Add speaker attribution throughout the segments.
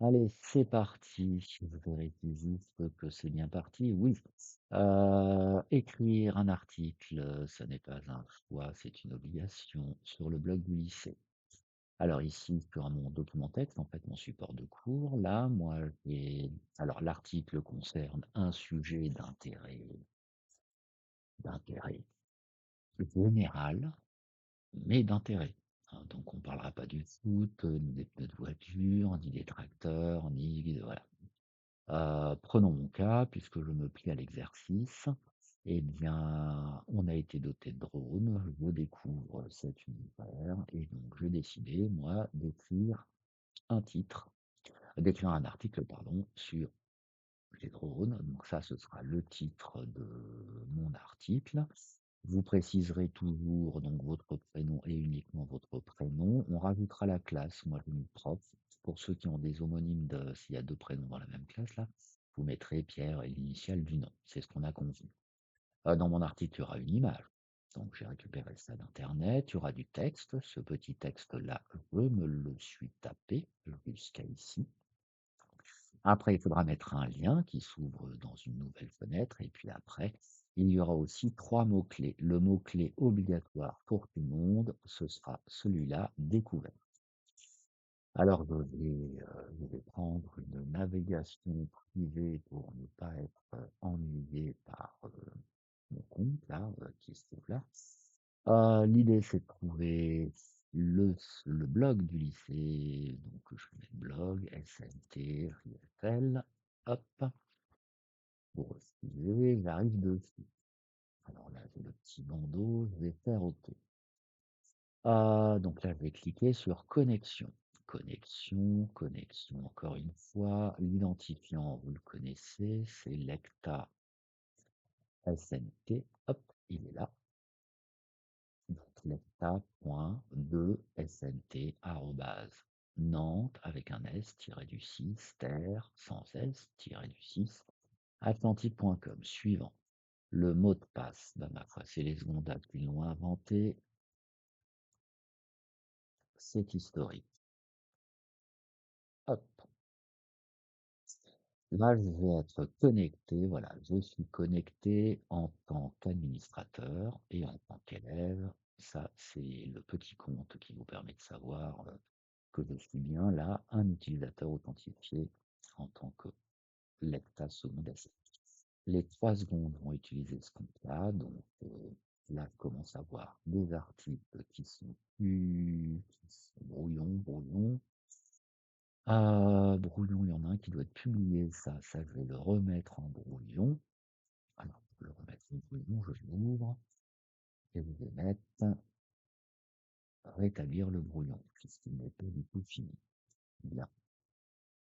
Speaker 1: Allez, c'est parti. Je vérifie juste que c'est bien parti. Oui. Écrire un article, ce n'est pas un choix, c'est une obligation sur le blog du lycée. Alors ici, sur mon document texte, en fait, mon support de cours, là, moi, j'ai alors l'article concerne un sujet d'intérêt général, mais d'intérêt, hein. Donc on ne parlera pas du foot, ni des pneus de voiture, ni des tracteurs, ni de voilà. Prenons mon cas, puisque je me plie à l'exercice. Eh bien, on a été doté de drones, je découvre cet univers et donc j'ai décidé, moi, d'écrire un article, pardon, sur les drones. Donc ça, ce sera le titre de mon article. Vous préciserez toujours donc votre prénom et uniquement votre prénom. On rajoutera la classe, moi je mets prof. Pour ceux qui ont des homonymes s'il y a deux prénoms dans la même classe, là, vous mettrez Pierre et l'initiale du nom. C'est ce qu'on a convenu. Dans mon article, il y aura une image. Donc j'ai récupéré ça d'internet, il y aura du texte. Ce petit texte-là, je me le suis tapé jusqu'à ici. Après, il faudra mettre un lien qui s'ouvre dans une nouvelle fenêtre. Et puis après, il y aura aussi trois mots-clés. Le mot-clé obligatoire pour tout le monde, ce sera celui-là, découvert. Alors, je vais prendre une navigation privée pour ne pas être ennuyé par mon compte là, qui se trouve là. L'idée, c'est de trouver le blog du lycée. Donc, je mets blog, SNT, RIFL. Hop, pour refuser, j'arrive dessus. Alors là, j'ai le petit bandeau, je vais faire OK. Donc là, je vais cliquer sur connexion. Connexion, connexion, encore une fois. L'identifiant, vous le connaissez, c'est Lecta SNT. Hop, il est là. Donc lecta.2snt Nantes avec un S tiré du 6 terre sans S tiré du 6 atlantique.com. Suivant. Le mot de passe, bah, ma foi, c'est les secondaires qui l'ont inventé, c'est historique. Hop, là je vais être connecté, voilà, je suis connecté en tant qu'administrateur et en tant qu'élève. Ça, c'est le petit compte qui vous permet de savoir que je suis bien là un utilisateur authentifié en tant que lecta secondaire. Les 3 secondes vont utiliser ce compte-là, donc là, je commence à voir des articles qui sont brouillons. Brouillon, il y en a un qui doit être publié, ça je vais le remettre en brouillon. Alors, pour le remettre en brouillon, je l'ouvre et je vais mettre rétablir le brouillon, puisqu'il n'est pas du tout fini. Bien.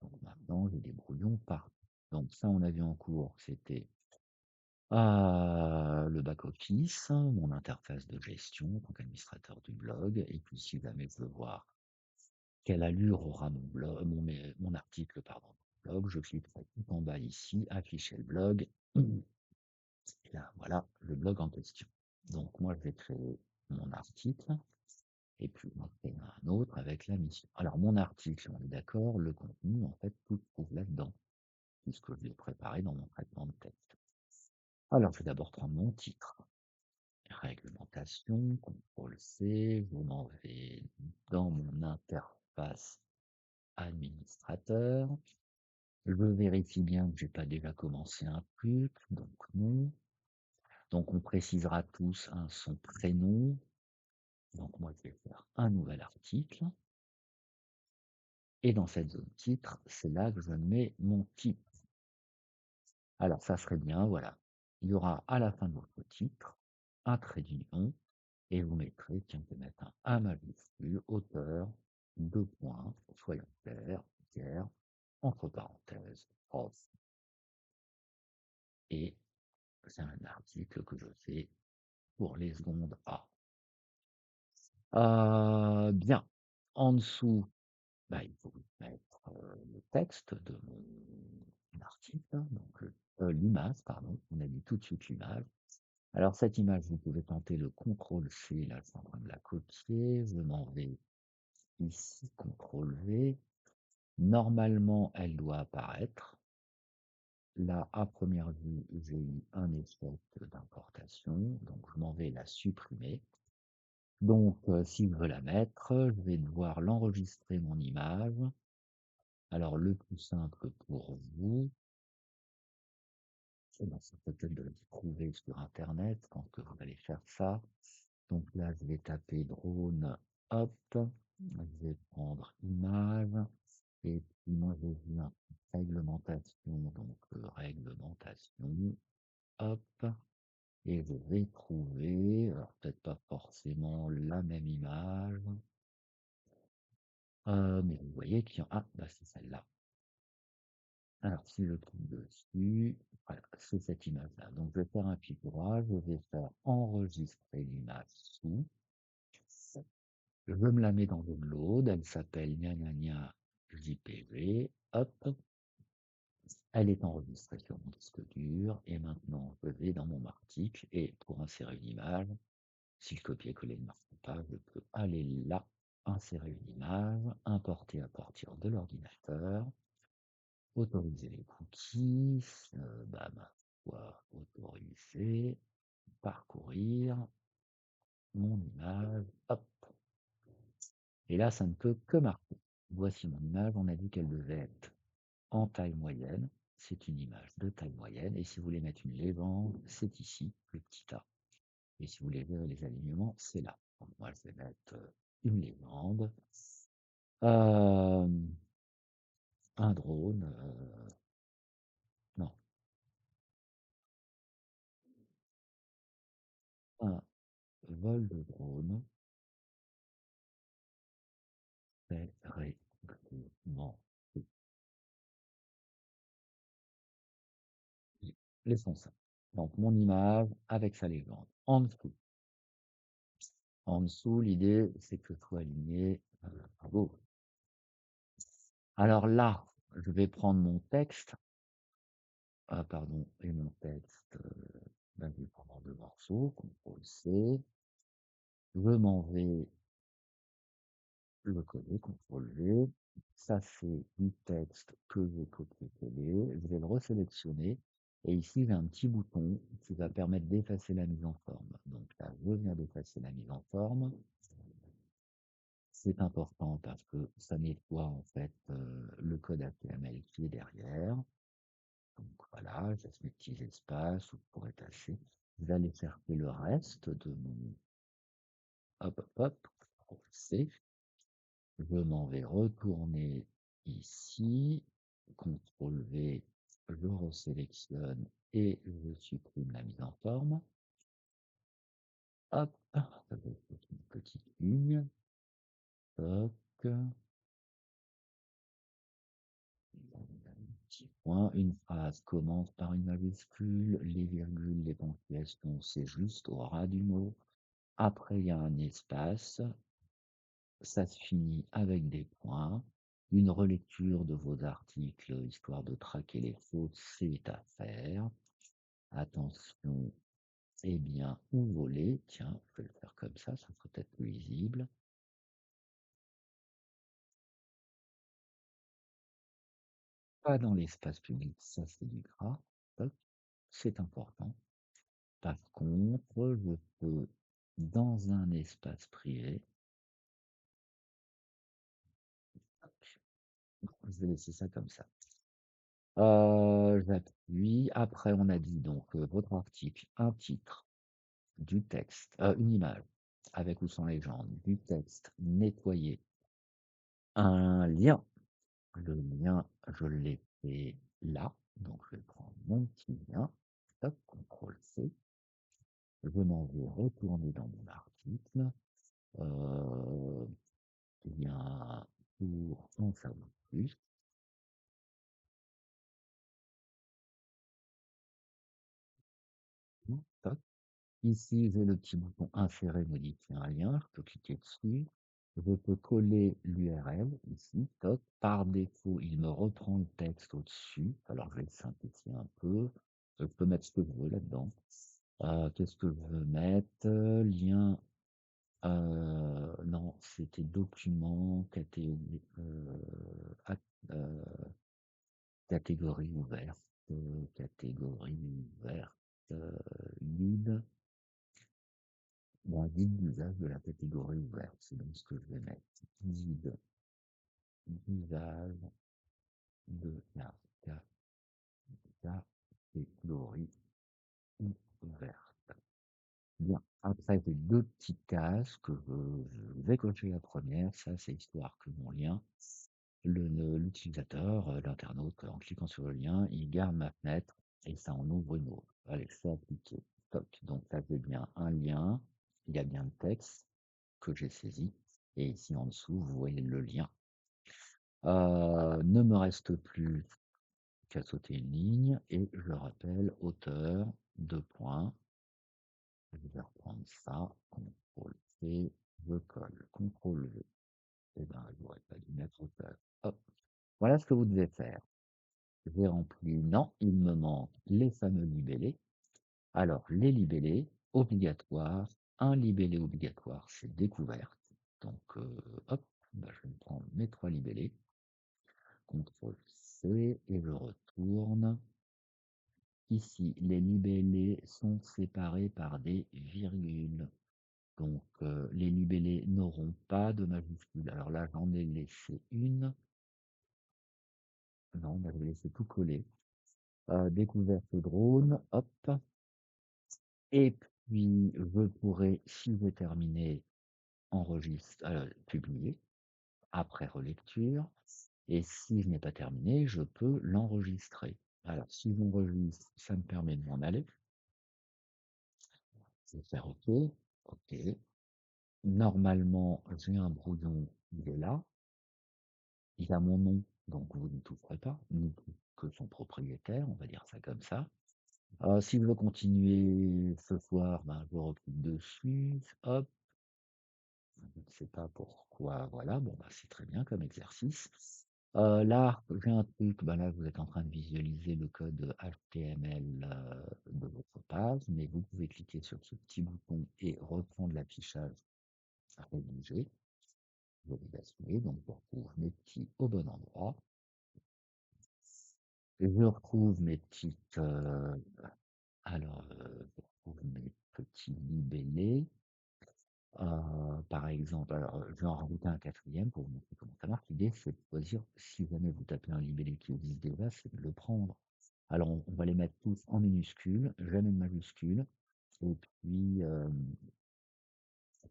Speaker 1: Donc maintenant, j'ai des brouillons partout. Donc ça, on a vu en cours, c'était le back-office, mon interface de gestion, donc administrateur du blog. Et puis, si jamais je veux voir quelle allure aura mon article, pardon, blog, je cliquerai tout en bas ici, afficher le blog. Et là, voilà le blog en question. Donc, moi, je vais créer mon article et puis on va créer un autre avec la mission. Alors, mon article, on est d'accord, le contenu, en fait, tout se trouve là-dedans, puisque je l'ai préparé dans mon traitement de texte. Alors, je vais d'abord prendre mon titre. Réglementation, CTRL-C, je m'en vais dans mon interface administrateur. Je vérifie bien que j'ai pas déjà commencé un truc, donc non. Donc on précisera tous son prénom. Donc moi je vais faire un nouvel article. Et dans cette zone titre, c'est là que je mets mon type. Alors ça serait bien, voilà. Il y aura à la fin de votre titre un trait d'union. Et vous mettrez, tiens, je vais mettre un A majuscule, auteur, deux points, soyons clairs, Pierre, entre parenthèses, prof. Et c'est un article que je fais pour les secondes A. Bien. En dessous, bah, il faut mettre le texte de mon article, hein, donc l'image, pardon. On a dit tout de suite l'image. Alors cette image, vous pouvez tenter le CTRL-C, là, je suis en train de la copier. Je m'en vais ici, CTRL-V. Normalement, elle doit apparaître. Là, à première vue, j'ai eu un échec d'importation, donc je m'en vais la supprimer. Donc, si je veux la mettre, je vais devoir l'enregistrer mon image. Alors, le plus simple pour vous, eh ben, c'est peut-être de le trouver sur internet quand que vous allez faire ça. Donc là, je vais taper drone, hop, je vais prendre image, et puis moi j'ai vu un réglementation, donc réglementation, hop, et je vais trouver, alors peut-être pas forcément la même image, mais vous voyez qu'il y a, ah, bah c'est celle-là. Alors si je clique dessus, voilà, c'est cette image-là. Donc je vais faire un clic droit, je vais faire enregistrer l'image sous. Je me la mets dans Download, elle s'appelle gna gna gna JPG, hop, elle est enregistrée sur mon disque dur, et maintenant je vais dans mon article, et pour insérer une image, si le copier-coller ne marche pas, je peux aller là, insérer une image, importer à partir de l'ordinateur, autoriser les cookies, bah, ma foi, autoriser, parcourir, mon image, hop. Et là, ça ne peut que marcher. Voici mon image, on a dit qu'elle devait être en taille moyenne. C'est une image de taille moyenne. Et si vous voulez mettre une légende, c'est ici, le petit A. Et si vous voulez ver les alignements, c'est là. Donc moi, je vais mettre une légende, euh, un drone, non, un vol de drone, c'est règlement. Laissons ça. Donc mon image avec sa légende. En dessous, l'idée, c'est que ce soit aligné à gauche. Alors là, je vais prendre mon texte. Ah, pardon, et mon texte, ben, je vais prendre en deux morceaux, CTRL-C. Je m'en vais le coller, CTRL-V. Ça, c'est du texte que j'ai copié-collé. Je vais le resélectionner. Et ici, j'ai un petit bouton qui va permettre d'effacer la mise en forme. Donc là, je viens d'effacer la mise en forme. C'est important parce que ça nettoie en fait le code HTML qui est derrière. Donc voilà, je laisse mes petits espaces où je pourrais tâcher. Je vais aller faire le reste de mon hop hop hop. C. Je m'en vais retourner ici. CTRL V, je resélectionne et je supprime la mise en forme. Hop, ça va être une petite ligne. Toc. Petit point, une phrase commence par une majuscule, les virgules, les ponctuations, c'est juste au ras du mot. Après, il y a un espace, ça se finit avec des points. Une relecture de vos articles, histoire de traquer les fautes, c'est à faire. Attention, eh bien, où voler? Tiens, je vais le faire comme ça sera peut-être plus lisible. Pas dans l'espace public, ça c'est du gras. Hop, c'est important. Par contre, je peux, dans un espace privé, je vais laisser ça comme ça. J'appuie. Après, on a dit donc votre article, un titre, du texte, une image, avec ou sans légende, du texte nettoyé, un lien. Le lien, je l'ai fait là. Donc, je vais prendre mon petit lien. Hop, CTRL-C. Je m'en vais retourner dans mon article. Euh, Lien pour en savoir plus. Toc. Ici, j'ai le petit bouton insérer, modifier un lien. Je peux cliquer dessus. Je peux coller l'URL ici. Toc. Par défaut, il me reprend le texte au-dessus. Alors, je vais le simplifier un peu. Je peux mettre ce que je veux là-dedans. Qu'est-ce que je veux mettre? Lien. Non, c'était document, catégorie. catégorie ouverte, catégorie ouverte, guide, bon, guide d'usage de la catégorie ouverte, c'est donc ce que je vais mettre. Guide d'usage de la catégorie ouverte. Bien, après j'ai deux petites cases que je vais cocher la première, ça c'est histoire que mon lien, l'utilisateur, l'internaute, en cliquant sur le lien, il garde ma fenêtre et ça en ouvre une autre. Allez, c'est appliqué. Toc. Donc là j'ai bien un lien, il y a bien le texte que j'ai saisi, et ici en dessous vous voyez le lien. Ne me reste plus qu'à sauter une ligne et je rappelle auteur, deux points. Je vais reprendre ça, CTRL C, je colle, CTRL V. Eh ben, j'aurais pas dû mettre auteur. Hop. Voilà ce que vous devez faire. J'ai rempli, non, il me manque les fameux libellés. Alors, les libellés, obligatoires, un libellé obligatoire, c'est découverte. Donc, hop, ben, je vais prendre mes trois libellés. CTRL C et je retourne. Ici, les libellés sont séparés par des virgules. Donc, les libellés n'auront pas de majuscule. Alors là, j'en ai laissé une. Non, on avait laissé tout coller. Découverte drone, hop. Et puis, je pourrais, si j'ai terminé, publier, après relecture. Et si je n'ai pas terminé, je peux l'enregistrer. Alors, si j'enregistre, ça me permet de m'en aller. Je vais faire OK. OK. Normalement, j'ai un brouillon, il est là. Il a mon nom, donc vous n'y toucherez pas, ni que son propriétaire, on va dire ça comme ça. Si je veux continuer ce soir, ben, je reclique dessus, hop, je ne sais pas pourquoi, voilà, bon, bah, c'est très bien comme exercice. Là, j'ai un truc, ben là, vous êtes en train de visualiser le code HTML de votre page, mais vous pouvez cliquer sur ce petit bouton et reprendre l'affichage rédigé. Je vais basculer, donc je retrouve mes petits au bon endroit. Je retrouve mes petites, je retrouve mes petits libellés. Par exemple, alors, je vais en rajouter un quatrième pour vous montrer comment ça marche. L'idée, c'est de choisir, si jamais vous tapez un libellé qui existe déjà, c'est de le prendre. Alors, on va les mettre tous en minuscules, jamais de majuscules, et puis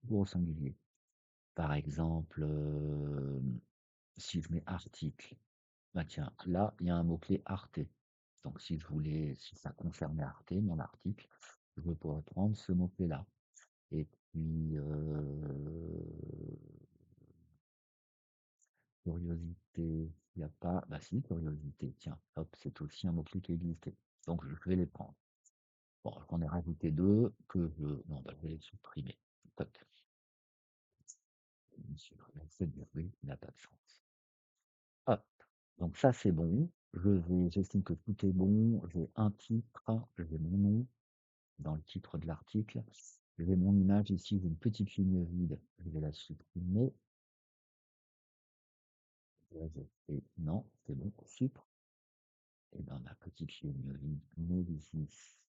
Speaker 1: toujours au singulier. Par exemple, si je mets article, bah tiens, là, il y a un mot-clé Arte. Donc, si je voulais, si ça concernait Arte, mon article, je pourrais prendre ce mot-clé-là. Et puis, curiosité, il n'y a pas, bah si, curiosité, tiens, hop, c'est aussi un mot-clé qui existait. Donc, je vais les prendre. Bon, j'en ai rajouté deux que je, non, bah, je vais les supprimer. Toc. Cette virgule n'a pas de sens. Hop. Donc ça, c'est bon. J'estime que tout est bon. J'ai un titre, j'ai mon nom dans le titre de l'article. J'ai mon image ici, j'ai une petite ligne vide. Je vais la supprimer. Là, non, c'est bon, supre. Et dans ma petite ligne vide, Médicis,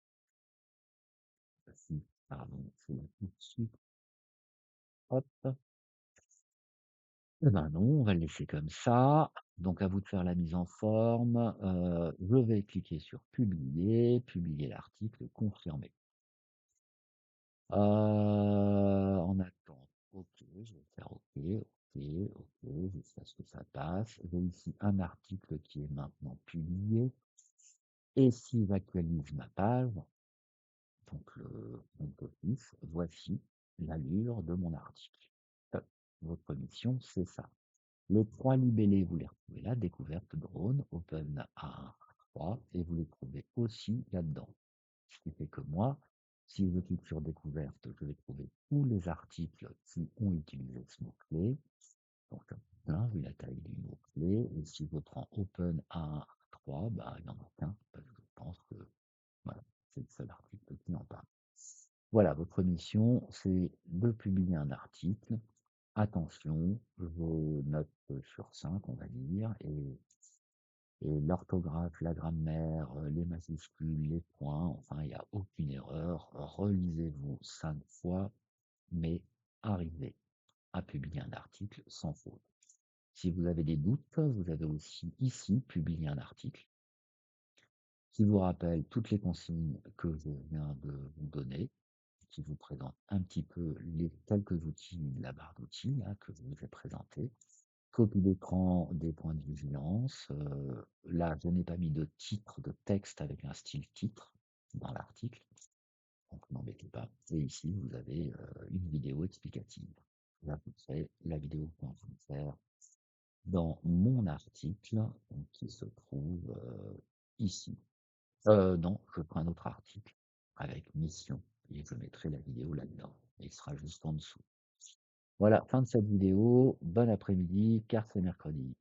Speaker 1: si, pardon, c'est la petite supre. Hop. Eh ben non, on va le laisser comme ça. Donc à vous de faire la mise en forme. Je vais cliquer sur publier, publier l'article, confirmer. En attente, OK, je vais faire OK, OK, OK, jusqu'à ce que ça passe. J'ai ici un article qui est maintenant publié. Et si j'actualise ma page, donc le front office, voici l'allure de mon article. Top. Votre mission, c'est ça. Les trois libellés, vous les retrouvez là, découverte drone, open A1, A3, et vous les trouvez aussi là-dedans. Ce qui fait que moi, si je clique sur découverte, je vais trouver tous les articles qui ont utilisé ce mot-clé. Donc, plein, vu la taille du mot-clé. Et si je prends open A1, A3, bah, il n'y en a qu'un, parce que je pense que voilà, c'est le seul article qui en parle. Voilà, votre mission, c'est de publier un article. Attention, je note sur 5, on va dire, et et l'orthographe, la grammaire, les majuscules, les points, enfin, il y a aucune erreur. Relisez-vous 5 fois, mais arrivez à publier un article sans faute. Si vous avez des doutes, vous avez aussi ici publié un article qui vous rappelle toutes les consignes que je viens de vous donner, qui vous présente un petit peu les quelques outils, la barre d'outils là, que je vous ai présenté. Copie d'écran des points de vigilance. Là, je n'ai pas mis de titre, de texte avec un style titre dans l'article, donc n'embêtez pas. Et ici, vous avez une vidéo explicative. Là, vous savez la vidéo qu'on va faire dans mon article, donc, qui se trouve ici. Non, je prends un autre article avec mission et je mettrai la vidéo là-dedans. Il sera juste en dessous. Voilà, fin de cette vidéo. Bon après-midi, car c'est mercredi.